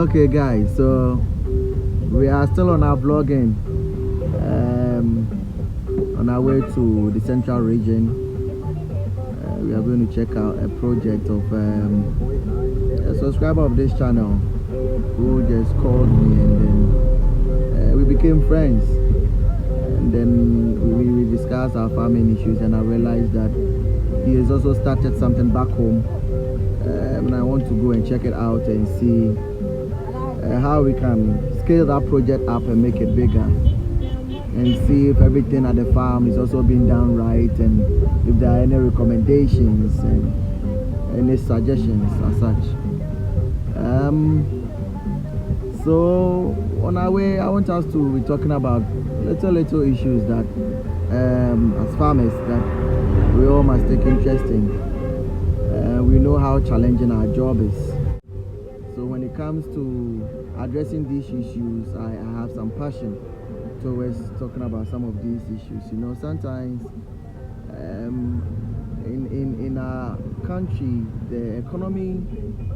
Okay, guys, so we are still on our vlogging, on our way to the central region. We are going to check out a project of a subscriber of this channel who just called me, and then we became friends, and then we discussed our farming issues, and I realized that he has also started something back home, and I want to go and check it out and see how we can scale that project up and make it bigger, and see if everything at the farm is also being done right, and if there are any recommendations and any suggestions as such. So on our way, I want us to be talking about little issues that as farmers that we all must take interest in. We know how challenging our job is. So when it comes to addressing these issues, I have some passion towards talking about some of these issues. You know, sometimes in our country, the economy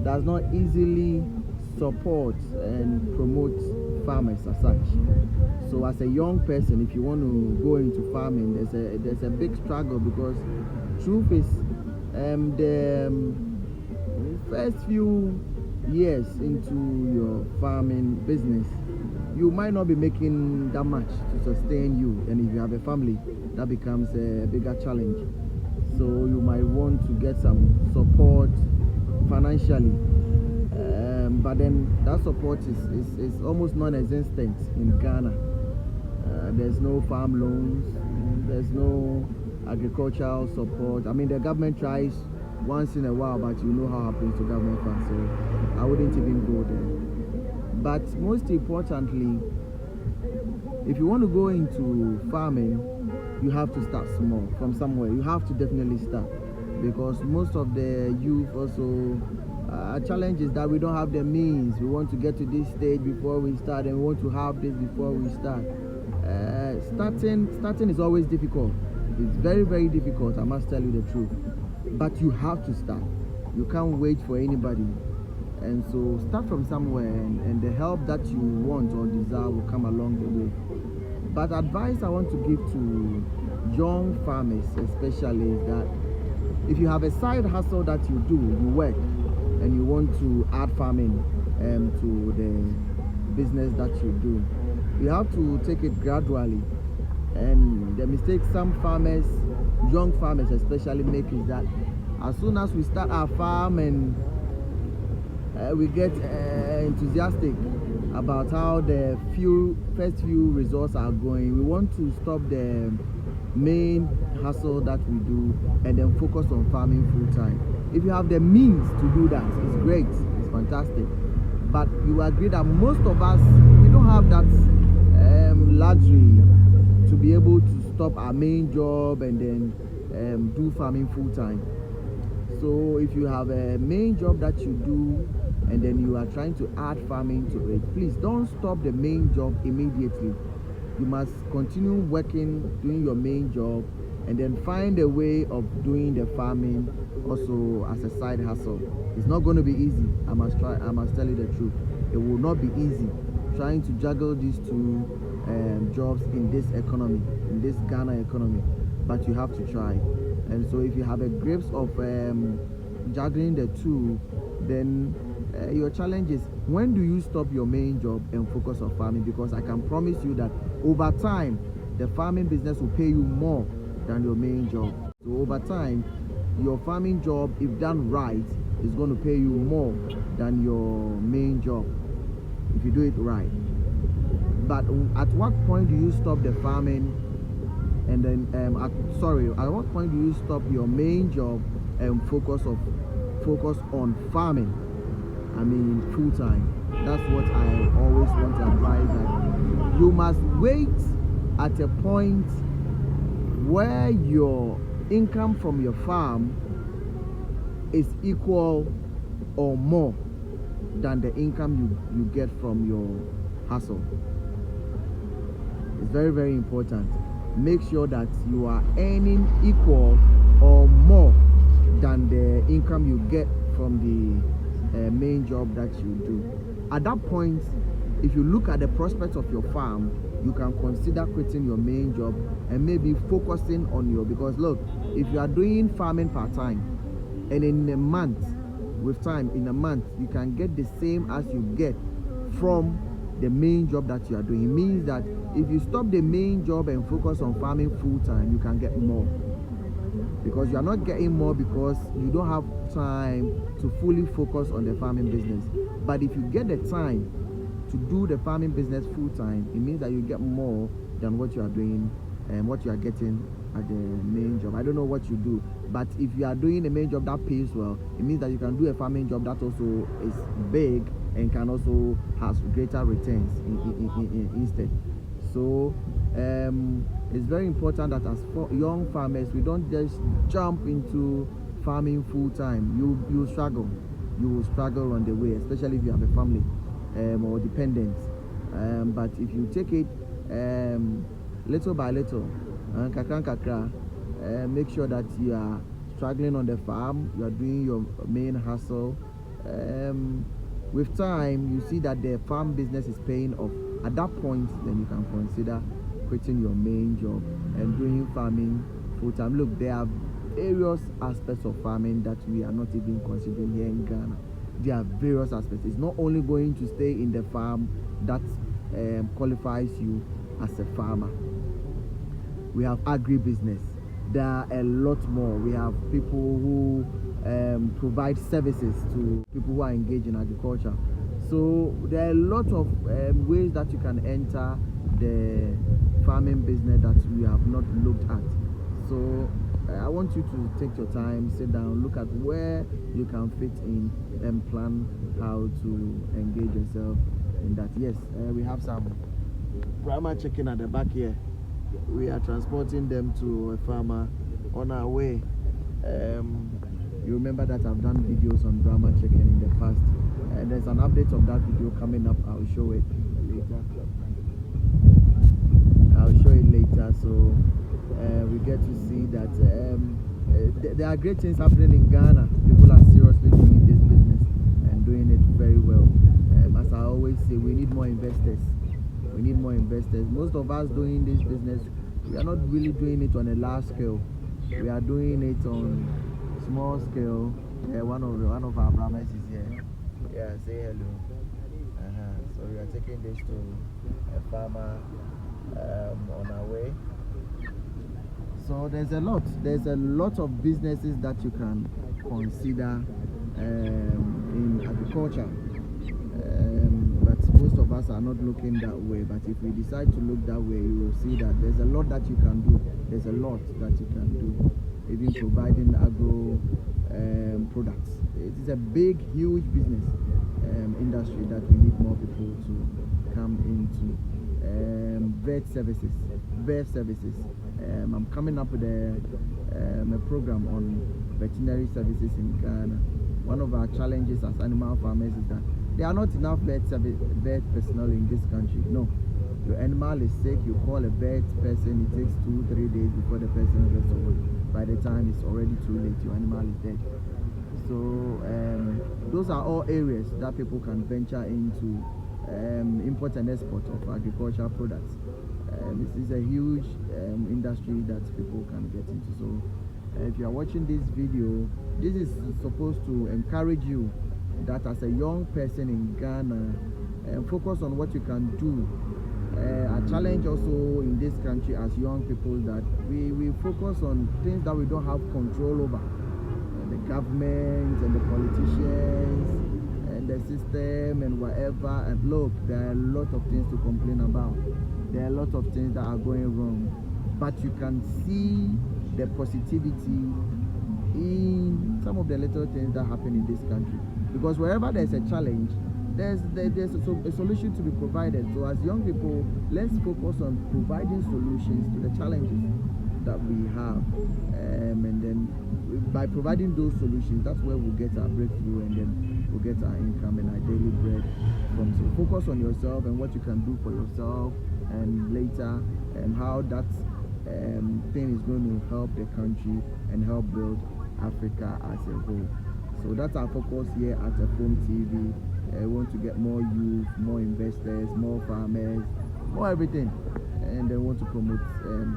does not easily support and promote farmers as such. So as a young person, if you want to go into farming, there's a big struggle, because truth is the first few years into your farming business, you might not be making that much to sustain you, and if you have a family, that becomes a bigger challenge. So you might want to get some support financially, but then that support is almost non-existent in Ghana. There's no farm loans, there's no agricultural support. I mean, the government tries once in a while, but you know how it happens to government funds, so I wouldn't even go there. But most importantly, if you want to go into farming, you have to start small from somewhere. You have to definitely start, because most of the youth also challenge is that we don't have the means. We want to get to this stage before we start, and we want to have this before we start. Starting is always difficult. It's very difficult, I must tell you the truth, but you have to start. You can't wait for anybody, and so start from somewhere, and the help that you want or desire will come along the way. But advice I want to give to young farmers especially is that if you have a side hustle that you do, you work, and you want to add farming to the business that you do, you have to take it gradually. And the mistake some farmers, young farmers especially, make is that as soon as we start our farm and we get enthusiastic about how the first few results are going, we want to stop the main hustle that we do and then focus on farming full time. If you have the means to do that, it's great, it's fantastic, but you agree that most of us, we don't have that luxury to be able to stop our main job and then do farming full time. So if you have a main job that you do and then you are trying to add farming to it, please don't stop the main job immediately. You must continue working, doing your main job, and then find a way of doing the farming also as a side hustle. It's not going to be easy. I must tell you the truth. It will not be easy trying to juggle these two jobs in this economy, in this Ghana economy, but you have to try. And so if you have a grasp of juggling the two, then your challenge is, when do you stop your main job and focus on farming? Because I can promise you that over time, the farming business will pay you more than your main job. So over time, your farming job, if done right, is going to pay you more than your main job if you do it right. But at what point do you stop the farming, and then at what point do you stop your main job and focus on farming? I mean, full time. That's what I always want to advise, that you must wait at a point where your income from your farm is equal or more than the income you get from your hustle. It's very important. Make sure that you are earning equal or more than the income you get from the main job that you do. at that point, if you look at the prospects of your farm, you can consider quitting your main job and maybe focusing on your, because look, if you are doing farming part-time and in a month, with time, in a month, you can get the same as you get from the main job that you are doing. It means that if you stop the main job and focus on farming full-time, you can get more, because you are not getting more because you don't have time to fully focus on the farming business. But if you get the time to do the farming business full-time, it means that you get more than what you are doing and what you are getting at the main job. I don't know what you do, but if you are doing a main job that pays well, it means that you can do a farming job that also is big and can also has greater returns instead. So it's very important that as young farmers, we don't just jump into farming full-time. You struggle. You will struggle on the way, especially if you have a family or dependents. But if you take it little by little, make sure that you are struggling on the farm, you are doing your main hustle. With time, you see that the farm business is paying off. At that point, then you can consider quitting your main job and doing farming full time. Look, there are various aspects of farming that we are not even considering here in Ghana. There are various aspects. It's not only going to stay in the farm that qualifies you as a farmer. We have agribusiness. There are a lot more. We have people who provide services to people who are engaged in agriculture. So there are a lot of ways that you can enter the farming business that we have not looked at. So I want you to take your time, sit down, look at where you can fit in and plan how to engage yourself in that. Yes, we have some Brahma chicken at the back here. We are transporting them to a farmer on our way. You remember that I've done videos on Brahma chicken in the past. There's an update of that video coming up. I'll show it later. So we get to see that there are great things happening in Ghana. People are seriously doing this business and doing it very well. As I always say, we need more investors. We need more investors. Most of us doing this business, we are not really doing it on a large scale. We are doing it on small scale. One of our brothers is here. Yeah, say hello. So we are taking this to a farmer on our way. So there's a lot of businesses that you can consider in agriculture. But most of us are not looking that way. But if we decide to look that way, you will see that there's a lot that you can do. There's a lot that you can do, even providing agro products. It is a big, huge business industry that we need more people to come into. Vet services. I'm coming up with a program on veterinary services in Ghana. One of our challenges as animal farmers is that there are not enough vet personnel in this country. No, your animal is sick, you call a vet person, it takes 2-3 days before the person gets over. By the time it's already too late, your animal is dead. So those are all areas that people can venture into. Import and export of agricultural products. This is a huge industry that people can get into. So if you are watching this video, this is supposed to encourage you that as a young person in Ghana, focus on what you can do. A challenge also in this country as young people that we focus on things that we don't have control over. The government and the politicians and the system and whatever. And look, there are a lot of things to complain about. There are a lot of things that are going wrong, but you can see the positivity in some of the little things that happen in this country, because wherever there's a challenge, there's a solution to be provided. So as young people, let's focus on providing solutions to the challenges that we have, and then by providing those solutions, that's where we'll get our breakthrough, and then we'll get our income and our daily bread from. So focus on yourself and what you can do for yourself, and later how that thing is going to help the country and help build Africa as a whole. So that's our focus here at Phone TV. We want to get more youth, more investors, more farmers, more everything, and then want to promote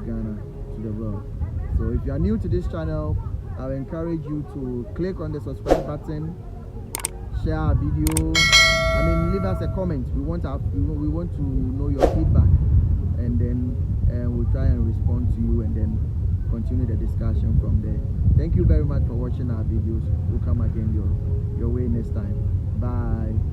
Ghana to the world. So if you are new to this channel, I will encourage you to click on the subscribe button, share our video. Leave us a comment. We want to know your feedback, and then we'll try and respond to you, and then continue the discussion from there. Thank you very much for watching our videos. We'll come again your way next time. Bye.